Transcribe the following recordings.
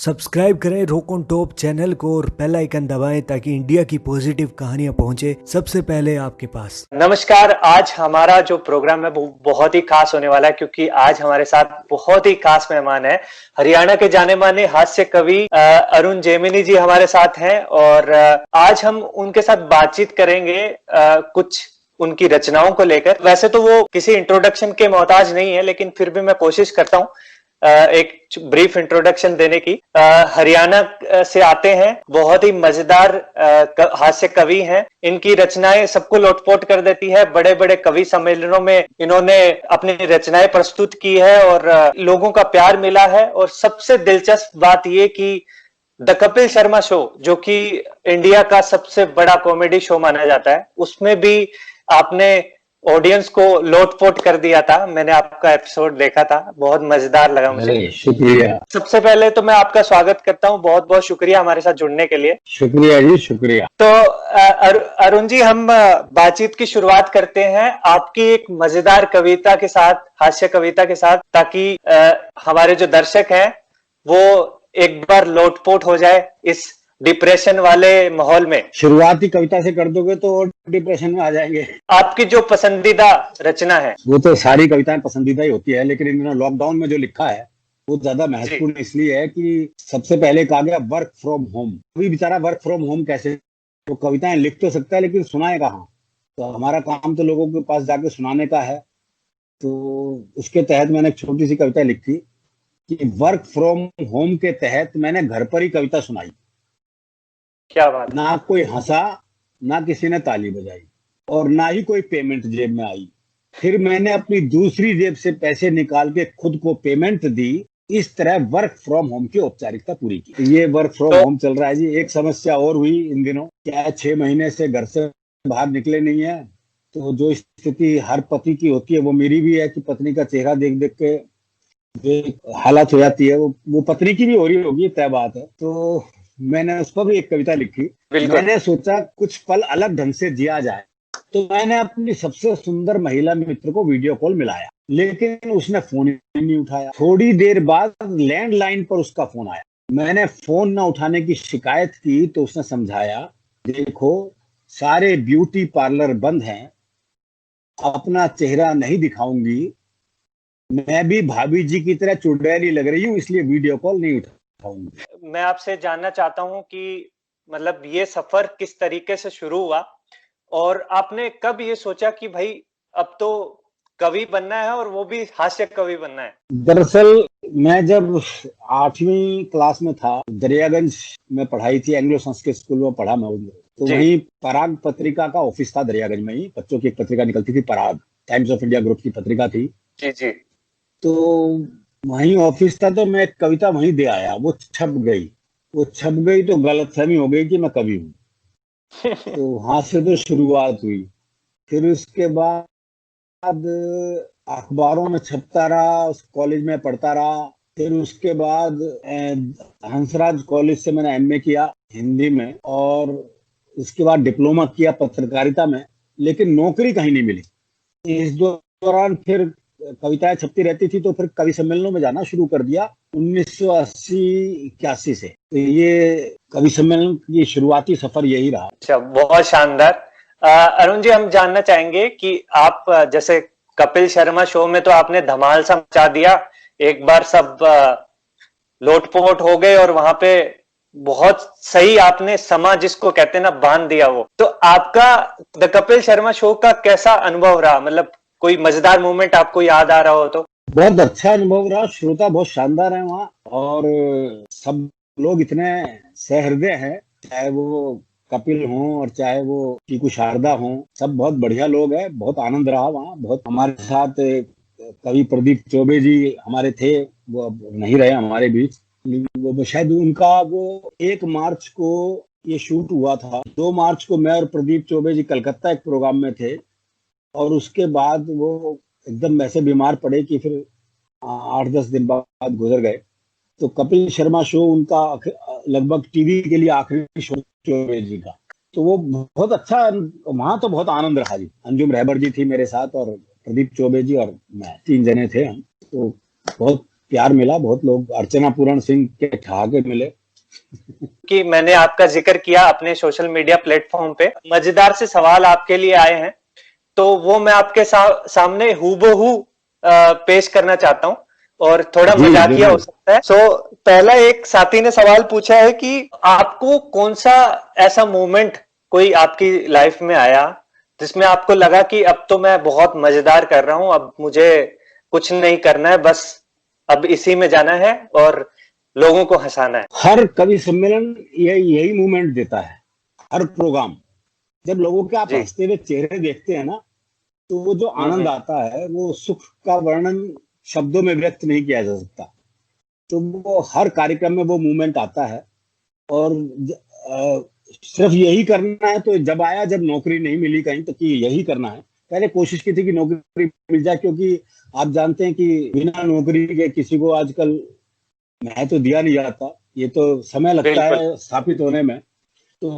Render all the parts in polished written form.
Subscribe करें रोक on top channel को और बेल आइकन दबाएं ताकि इंडिया की पॉजिटिव कहानियां पहुंचे सबसे पहले आपके पास। नमस्कार। आज हमारा जो प्रोग्राम है वो बहुत ही खास होने वाला है क्योंकि आज हमारे साथ बहुत ही खास मेहमान है। हरियाणा के जाने माने हास्य कवि अरुण जेमिनी जी हमारे साथ हैं और आज हम उनके साथ बातचीत करेंगे कुछ उनकी रचनाओं को लेकर। वैसे तो वो किसी इंट्रोडक्शन के मोहताज नहीं है, लेकिन फिर भी मैं कोशिश करता हूँ एक ब्रीफ इंट्रोडक्शन देने की। हरियाणा से आते हैं, बहुत ही मजेदार हास्य कवि हैं। इनकी रचनाएं सबको लोटपोट कर देती है। बड़े बड़े कवि सम्मेलनों में इन्होंने अपनी रचनाएं प्रस्तुत की है और लोगों का प्यार मिला है। और सबसे दिलचस्प बात यह कि द कपिल शर्मा शो, जो कि इंडिया का सबसे बड़ा कॉमेडी शो माना जाता है, उसमें भी आपने ऑडियंस को लोटपोट कर दिया था। मैंने आपका एपिसोड देखा था, बहुत मजेदार लगा मुझे। शुक्रिया। सबसे पहले तो मैं आपका स्वागत करता हूं, बहुत बहुत शुक्रिया हमारे साथ जुड़ने के लिए। शुक्रिया जी, शुक्रिया। तो अरुण जी, हम बातचीत की शुरुआत करते हैं आपकी एक मजेदार कविता के साथ, हास्य कविता के साथ, ताकि हमारे जो दर्शक हैं वो एक बार लोटपोट हो जाए इस डिप्रेशन वाले माहौल में। शुरुआती कविता से कर दोगे तो और डिप्रेशन में आ जाएंगे। आपकी जो पसंदीदा रचना है? वो तो सारी कविताएं पसंदीदा ही होती है, लेकिन इन दिनों लॉकडाउन में जो लिखा है वो ज्यादा महत्वपूर्ण इसलिए है कि सबसे पहले कहा गया वर्क फ्रॉम होम। अभी बेचारा वर्क फ्रॉम होम कैसे, तो कविताएं लिख तो सकता है लेकिन सुनाए कहाँ। तो हमारा काम तो लोगों के पास जाके सुनाने का है। तो उसके तहत मैंने एक छोटी सी कविता लिखी कि वर्क फ्रॉम होम के तहत मैंने घर पर ही कविता सुनाई। क्या बात। ना कोई हंसा, ना किसी ने ताली बजाई और ना ही कोई पेमेंट जेब में आई। फिर मैंने अपनी दूसरी जेब से पैसे निकाल के खुद को पेमेंट दी। इस तरह वर्क फ्रॉम होम की औपचारिकता पूरी की। ये वर्क फ्रॉम होम चल रहा है जी। एक समस्या और हुई इन दिनों, क्या 6 महीने से घर से बाहर निकले नहीं है। तो जो स्थिति हर पति की होती है वो मेरी भी है कि पत्नी का चेहरा देख देख के जो हालत हो जाती है वो पत्नी की भी हो रही होगी, तय बात है। तो मैंने उस पर भी एक कविता लिखी। मैंने सोचा कुछ पल अलग ढंग से जिया जाए, तो मैंने अपनी सबसे सुंदर महिला मित्र को वीडियो कॉल मिलाया, लेकिन उसने फोन ही नहीं उठाया। थोड़ी देर बाद लैंडलाइन पर उसका फोन आया। मैंने फोन न उठाने की शिकायत की तो उसने समझाया, देखो सारे ब्यूटी पार्लर बंद हैं, अपना चेहरा नहीं दिखाऊंगी, मैं भी भाभी जी की तरह चुड़ैली लग रही हूँ, इसलिए वीडियो कॉल नहीं उठाऊंगी। मैं आपसे जानना चाहता हूं कि मतलब ये सफर किस तरीके से शुरू हुआ और आपने कब ये सोचा कि भाई अब तो कवि बनना है और वो भी हास्य कवि बनना है? दरअसल मैं जब 8वीं क्लास में था, दरियागंज में पढ़ाई थी, एंग्लो संस्कृत स्कूल में पढ़ा मैं। तो वहीं पराग पत्रिका का ऑफिस था दरियागंज में ही। बच्चों की एक पत्रिका निकलती थी, पराग, टाइम्स ऑफ इंडिया ग्रुप की पत्रिका थी। जी जी। तो वहीं ऑफिस था, तो मैं एक कविता वहीं दे आया। वो छप गई तो गलतफहमी हो गई कि मैं कवि हूँ। तो वहां से तो शुरुआत हुई। फिर उसके बाद अखबारों में छपता रहा, उस कॉलेज में पढ़ता रहा। फिर उसके बाद हंसराज कॉलेज से मैंने एमए किया हिंदी में, और उसके बाद डिप्लोमा किया पत्रकारिता में, लेकिन नौकरी कहीं नहीं मिली। इस दौरान फिर कविताएं छपती रहती थी, तो फिर कवि सम्मेलनों में जाना शुरू कर दिया 1980-81 से। तो ये कवि सम्मेलन की शुरुआती सफर यही रहा। अच्छा, बहुत शानदार। अरुण जी, हम जानना चाहेंगे कि आप जैसे कपिल शर्मा शो में तो आपने धमाल सा मचा दिया, एक बार सब लोटपोट हो गए और वहां पे बहुत सही आपने समा जिसको कहते हैं ना बांध दिया। वो तो आपका द कपिल शर्मा शो का कैसा अनुभव रहा? मतलब कोई मजेदार मोमेंट आपको याद आ रहा हो तो? बहुत अच्छा अनुभव रहा। श्रोता बहुत शानदार है वहाँ, और सब लोग इतने सहृदय हैं, चाहे वो कपिल हों और चाहे वो टीकू शारदा हों, सब बहुत बढ़िया लोग हैं। बहुत आनंद रहा वहाँ। बहुत हमारे साथ कवि प्रदीप चौबे जी हमारे थे, वो अब नहीं रहे हमारे बीच। वो शायद उनका वो 1 मार्च को ये शूट हुआ था। 2 मार्च को मैं और प्रदीप चौबे जी कलकत्ता एक प्रोग्राम में थे, और उसके बाद वो एकदम वैसे बीमार पड़े कि फिर 8-10 दिन बाद गुजर गए। तो कपिल शर्मा शो उनका लगभग टीवी के लिए आखिरी शो चौबे जी का। तो वो बहुत अच्छा, वहां तो बहुत आनंद रहा जी। अंजुम रहबर जी थी मेरे साथ, और प्रदीप चौबे जी और मैं, 3 जने थे हम। तो बहुत प्यार मिला, बहुत लोग अर्चना पूरण सिंह के ठहाके मिले। कि मैंने आपका जिक्र किया अपने सोशल मीडिया प्लेटफॉर्म पे, मजेदार से सवाल आपके लिए आए हैं, तो वो मैं आपके सामने हूबहू पेश करना चाहता हूं और थोड़ा जी मजाकिया हो जरूर। सकता है। पहला एक साथी ने सवाल पूछा है कि आपको कौन सा ऐसा मोमेंट कोई आपकी लाइफ में आया जिसमें आपको लगा कि अब तो मैं बहुत मजेदार कर रहा हूं, अब मुझे कुछ नहीं करना है, बस अब इसी में जाना है और लोगों को हंसाना है। हर कवि सम्मेलन यही मूवमेंट देता है, हर प्रोग्राम। जब लोगों के आप जी। हंसते हुए चेहरे देखते हैं ना, तो वो जो आनंद आता है, वो सुख का वर्णन शब्दों में व्यक्त नहीं किया जा सकता। तो वो हर कार्यक्रम में वो मूवमेंट आता है। और सिर्फ यही करना है तो जब आया, जब नौकरी नहीं मिली कहीं, तो कि यही करना है। पहले कोशिश की थी कि नौकरी मिल जाए, क्योंकि आप जानते हैं कि बिना नौकरी के किसी को आजकल न्याय तो दिया नहीं जाता, ये तो समय लगता है स्थापित होने में। तो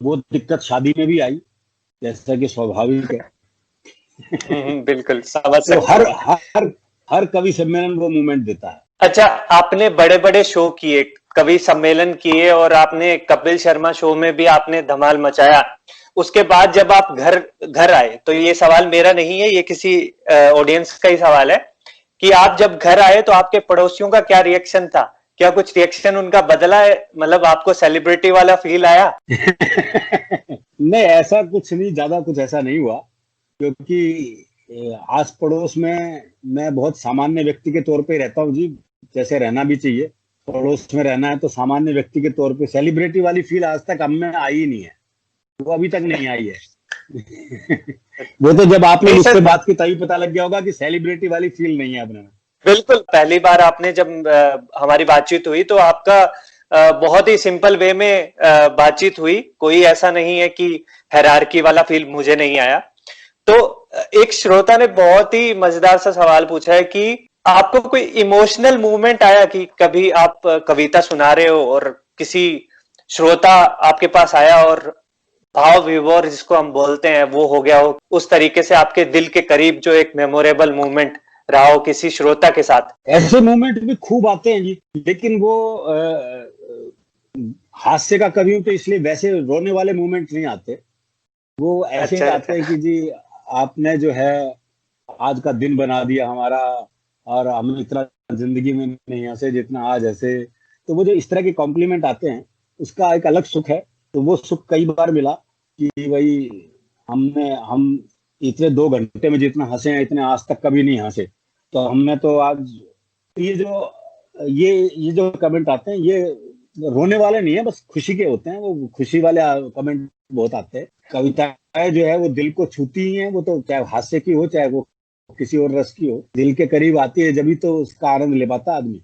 वो दिक्कत शादी में भी आई, जैसा कि स्वाभाविक है। बिल्कुल समझ तो सकता हर हूँ। हर हर कवि सम्मेलन वो मूवमेंट देता है। अच्छा, आपने बड़े बड़े शो किए, कवि सम्मेलन किए और आपने कपिल शर्मा शो में भी आपने धमाल मचाया। उसके बाद जब आप घर घर आए, तो ये सवाल मेरा नहीं है, ये किसी ऑडियंस का ही सवाल है कि आप जब घर आए तो आपके पड़ोसियों का क्या रिएक्शन था? क्या कुछ रिएक्शन उनका बदला है? मतलब आपको सेलिब्रिटी वाला फील आया? नहीं, ऐसा कुछ नहीं, ज्यादा कुछ ऐसा नहीं हुआ, क्योंकि आस पड़ोस में मैं बहुत सामान्य व्यक्ति के तौर पे रहता हूँ जी, जैसे रहना भी चाहिए। पड़ोस में रहना है तो सामान्य व्यक्ति के तौर पे सेलिब्रिटी वाली फील आज तक हम में आई ही नहीं है, वो अभी तक नहीं आई है। वो तो जब आपने नहीं मुझसे सर, बात की तभी पता लग गया होगा कि सेलिब्रिटी वाली फील नहीं है अपने में। बिल्कुल। पहली बार आपने जब हमारी बातचीत हुई तो आपका बहुत ही सिंपल वे में बातचीत हुई, कोई ऐसा नहीं है कि हायरार्की वाला फील मुझे नहीं आया। तो एक श्रोता ने बहुत ही मजेदार सा सवाल पूछा है कि आपको कोई इमोशनल मूवमेंट आया कि कभी आप कविता सुना रहे हो और किसी श्रोता आपके पास आया और भाव विभोर जिसको हम बोलते हैं वो हो गया हो, उस तरीके से आपके दिल के करीब जो एक मेमोरेबल मूवमेंट रहा हो किसी श्रोता के साथ? ऐसे मोमेंट भी खूब आते हैं जी, लेकिन वो हास्य का कवियों पे, इसलिए वैसे रोने वाले मोमेंट नहीं आते। वो ऐसे अच्छा, आते हैं कि जी आपने जो है आज का दिन बना दिया हमारा, और हम इतना जिंदगी में नहीं हंसे जितना आज हंसे। तो वो जो इस तरह के कॉम्प्लीमेंट आते हैं, उसका एक अलग सुख है। तो वो सुख कई बार मिला कि भाई हम इतने 2 घंटे में जितना हंसे हैं, इतने आज तक कभी नहीं हंसे। तो हमने तो आज ये जो कमेंट आते हैं, ये रोने वाले नहीं है, बस खुशी के होते हैं। वो खुशी वाले कमेंट बहुत आते हैं। कविताएं जो है वो दिल को छूती ही हैं, वो तो चाहे हास्य की हो चाहे वो किसी और रस की हो, दिल के करीब आती है, जब भी तो उसका आनंद ले पाता आदमी।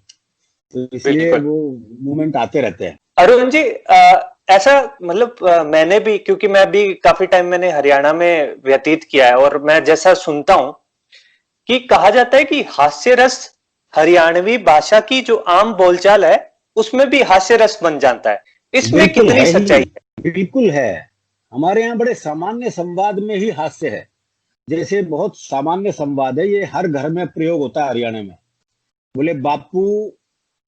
तो इसलिए वो मूवमेंट आते रहते हैं। अरुण जी, ऐसा मतलब मैंने भी, क्योंकि मैं भी काफी टाइम मैंने हरियाणा में व्यतीत किया है और मैं जैसा सुनता हूं कि कहा जाता है कि हास्य रस हरियाणवी भाषा की जो आम बोलचाल है उसमें भी हास्य रस बन जाता है। इसमें बिल्कुल कितनी है ही, सच्चाई है? बिल्कुल है। हमारे यहाँ बड़े सामान्य संवाद में ही हास्य है। जैसे बहुत सामान्य संवाद है, ये हर घर में प्रयोग होता है हरियाणा में। बोले बापू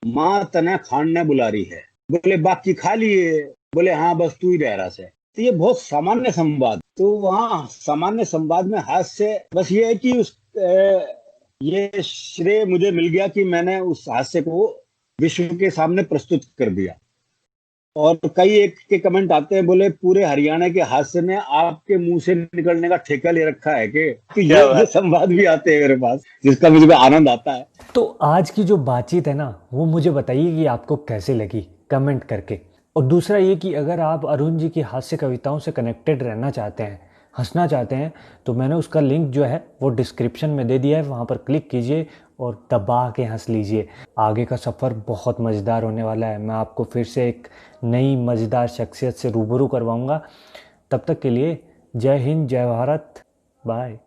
माँ तना खान ने बुला रही है, बोले बाकी खा लिए, बोले हाँ बस तू ही रह रहा से। तो ये बहुत सामान्य संवाद। तो वहाँ सामान्य संवाद में हास्य, बस ये है कि ये श्रेय मुझे मिल गया कि मैंने उस हास्य को विश्व के सामने प्रस्तुत कर दिया। और कई एक के कमेंट आते हैं, बोले पूरे हरियाणा के हास्य ने आपके मुंह से निकलने का ठेका ले रखा है कि तो ये संवाद भी आते हैं मेरे पास, जिसका मुझे आनंद आता है। तो आज की जो बातचीत है ना, वो मुझे बताइए कि आपको कैसे लगी, कमेंट करके। और दूसरा ये कि अगर आप अरुण जी की हास्य कविताओं से कनेक्टेड रहना चाहते हैं, हंसना चाहते हैं, तो मैंने उसका लिंक जो है वो डिस्क्रिप्शन में दे दिया है, वहाँ पर क्लिक कीजिए और दबा के हंस लीजिए। आगे का सफ़र बहुत मज़ेदार होने वाला है। मैं आपको फिर से एक नई मज़ेदार शख्सियत से रूबरू करवाऊँगा। तब तक के लिए जय हिंद, जय भारत, बाय।